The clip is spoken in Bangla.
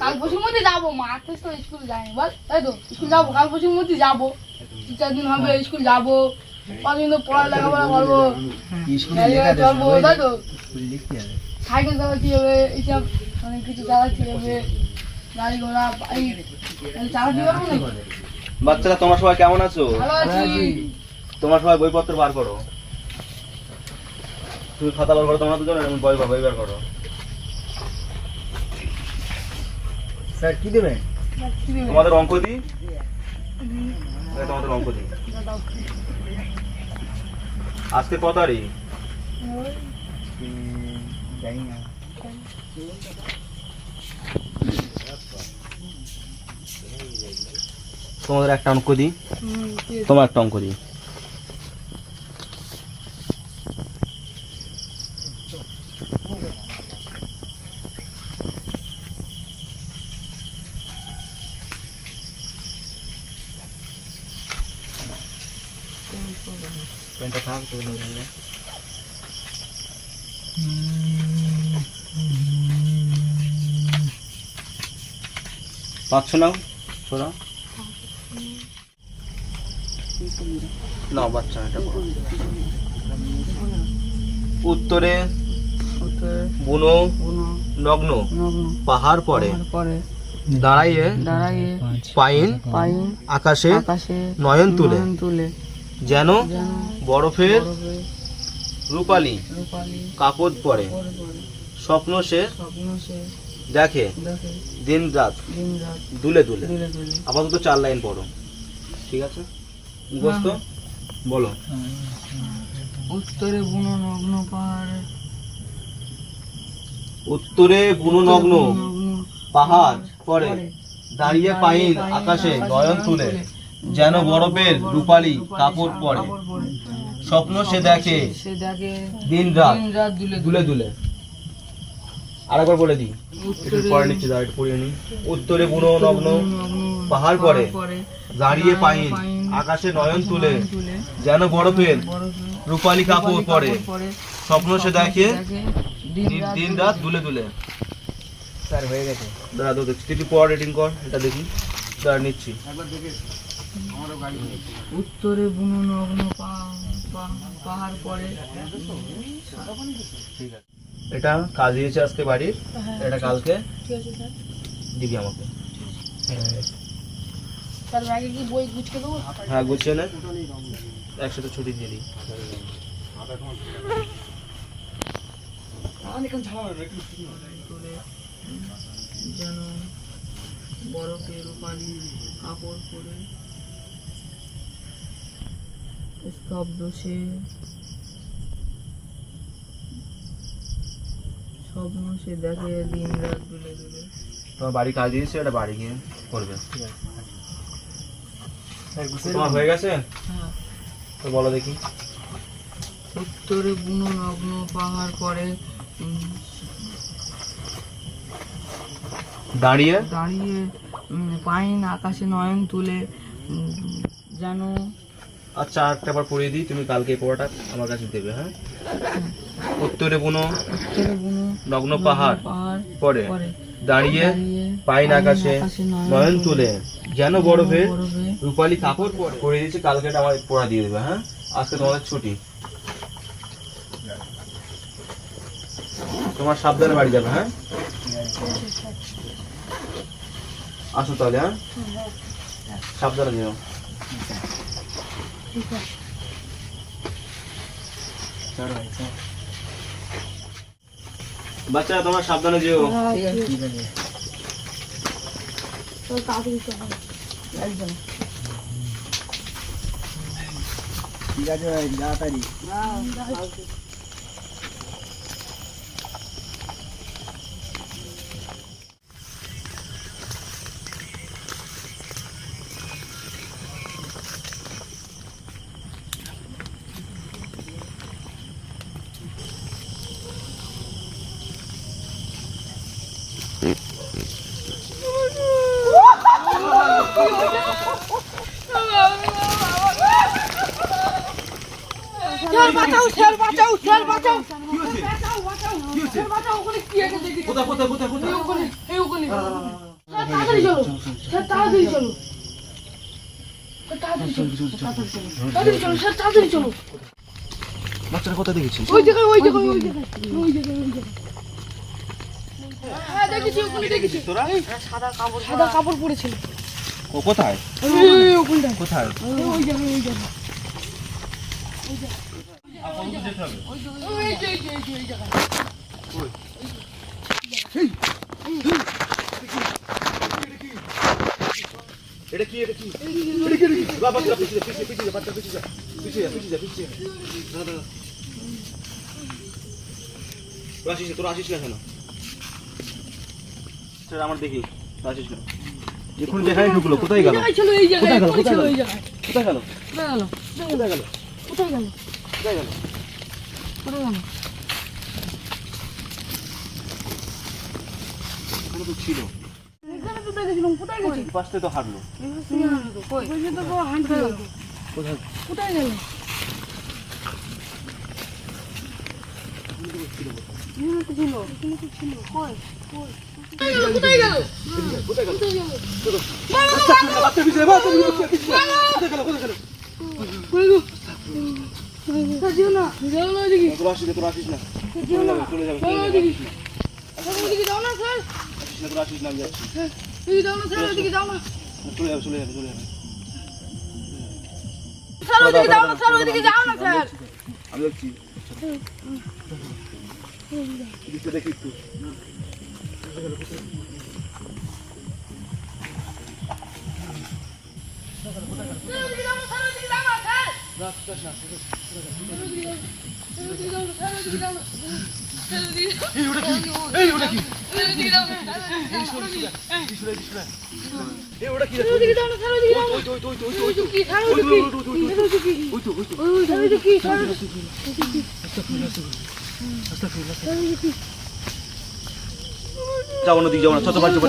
কাল পরশুর মধ্যে যাবো, মা তো স্কুল যায়নি বল, তাই তো স্কুল যাবো, কাল পরশুর মধ্যে যাবো, 2-4 দিন হবে স্কুল যাবো, কদিন তো পড়া লেখাপড়া করবো, তাই তো সাইকেল চালাতে হবে, এইসব অনেক কিছু চালাতে হবে, গাড়ি ঘোড়া চালাতে পারবো না। বাচ্চারা তোমরা সবাই কেমন আছো? ভালো আছি। তোমরা সবাই বইপত্র বার করো, তুমি খাতা বার করো, তোমরা দুজন বই বার করো। স্যার কি দেবেন? তোমাদের অঙ্ক দিই, তোমাদের অঙ্ক দিই। আজকে কত তারিখ? জানি না। তোমাদের একটা অঙ্ক দিই, তোমার একটা অঙ্ক দিই। পেনটা থাক তো নিয়ে পাচ্ছ না ছোড়া না বাচ্চা এটা উত্তরে বুনো নগ্ন পাহাড় পরে দাঁড়াইয়ে পাইন আকাশে নয়ন তুলে যেন বরফের রূপালী কাপড় পরে স্বপ্ন সে দেখে দিন রাত দুলে দুলে। আপাতত 4 লাইন পড়ো, ঠিক আছে? মুখস্থ বলো। উত্তরে বুনো নগ্ন পাহাড়, উত্তরে বুনো নগ্ন পাহাড় পরে দাঁড়িয়ে পাইন আকাশে নয়ন তুলে যেন বরফের রূপালী কাপড় পরে স্বপ্ন সে দেখে দিন রাত দুলে দুলে। আরেকবার বলে দিই, পরে নিচ্ছি, দাঁড়িয়ে পড়িয়ে নি। উত্তরে বুনো নগ্ন পাহাড় পরে দাঁড়িয়ে পাইন আকাশে নয়ন তুলে যেন বরফের রূপালী কাপড় পরে স্বপ্ন সে দেখে দিন রাত দুলে দুলে। স্যার হয়ে গেছে। দাঁড়া তো দেখছি, তুই পর রেটিং কর, এটা দেখি। দাঁড়া নিচ্ছি। উত্তরে বুনো নগ্ন পাহাড় পরে, ঠিক আছে। এটা কাজ দিয়েছে আজকে বাড়ির, এটা কালকে দিবি আমাকে। তার আগে কি বই গুছিয়ে দেবো? হ্যাঁ গুছিয়ে নে, একসাথে ছুটি দিয়ে দিই। যেন বরফের রূপালী কাপড় পরে স্তব্ধ সে স্বপ্ন সে দেখে দিন রাত দুলে দুলে। তোমার বাড়ি কাজ দিয়েছে, এটা বাড়ি গিয়ে করবে, ঠিক আছে? তোমার হয়ে গেছে? হ্যাঁ। তো বলো দেখি। উত্তরে বুনো নগ্ন পাহাড় পরে দাঁড়িয়ে পাইন আকাশে নয়ন তুলে যেন। আচ্ছা একটা বার পড়িয়ে দিই, তুমি কালকে এই পড়াটা আমার কাছে দেবে, হ্যাঁ? উত্তরে বুনো নগ্ন পাহাড় পরে দাঁড়িয়ে পাইন আকাশে নয়ন তুলে যেন বরফের রূপালী কাপড় পরে দিয়েছে, কালকে এটা আমার পড়া দিয়ে দেবে, হ্যাঁ? আজকে তোমাদের ছুটি, তোমার সাবধানে বাড়ি যাবে, হ্যাঁ? আসো তাহলে, হ্যাঁ? সাবধানে যেও। বাচ্চারা তোমরা সাবধানে যেও। ঠিক আছে ভাই, তাড়াতাড়ি। কোথায় তাড়াতাড়ি চলো স্যার, তাড়াতাড়ি চলো স্যার, তাড়াতাড়ি চলো, তাড়াতাড়ি চলো স্যার, তাড়াতাড়ি চলো। বাচ্চারা কোথায় দেখেছিস? ওই জায়গায়, ওই জায়গায়, ওই জায়গায়, ওই জায়গায়, ওই জায়গায়। হ্যাঁ দেখেছি, ওখানে দেখেছি। তোরা সাদা কাপড় পরেছিল। ও কোথায়? এই ওখানটায়, কোথায়? ওই জায়গায়, ওই জায়গায়। ওই যে, এই যে, এই যে, এই জায়গায়। এটা কি? এটা কি? এটা কি? বাচ্চা পিছিয়ে যা, বাচ্চা পিছিয়ে যা, পিছিয়ে যা। দাঁড়া। তোরা আসিস না কেন? স্যার আমার দেখি, তোরা আসিস না। এখন দেখাই ঢুকলো, কোথায় এই গেল? জায়গায় ছিল, এই জায়গায়, কোথায় গেল? ওই ছিল, ওই জায়গায়। কোথায় গেল? কোথায় গেল? কোথায় গেল? কোথায় গেল? কোথায় গেল? কোথায় গেল? এখানে তো ছিল। এখানে তো দেখেছিলাম, কোথায় গেছে? এই পাশটায় তো হাঁটলো। ওই যে তো হাঁটতে গেল। কোথায়? কোথায় গেল? এখানে তো ছিল, এখানে তো ছিল। কই? কই? কোথায় গেল? কোথায় গেল? কোথায় গেল? বাচ্চা পিছিয়ে যা, বাচ্চা পিছিয়ে যা। কোথায় গেল? কোথায় গেল? কই গো? তা যেও না, যাও না ওইদিকে। তোরা আসিস না। যেও না, চলে যাবে। যাও না ওইদিকে। স্যার, ওইদিকে যাও না স্যার। তোরা আসিস না, আমি যাচ্ছি। ওইদিকে যাও না স্যার, ওইদিকে যাও না। চলে যাবে। স্যার, ওইদিকে যাও না স্যার, ওইদিকে যাও না স্যার। আমি যাচ্ছি। দেখি একটু। স্যার, ওইদিকে যাও না স্যার, ওইদিকে যাও না স্যার। ওইদিকে যাও না স্যার, ওইদিকে যাও না। স্যার, ওইদিকে যাও না। এই ওটা কি? এই ওটা কি? ওইদিকে যাও না। এই ওটা কি? ওইদিকে যাও না স্যার, ওইদিকে যাও না। ওই তো ওই তো কি স্যার, ওই তো কি? ওই তো কি? ওই তো ওই তো কি স্যার? যাও না, দিকে যাও না। ছোট বাচ্চা।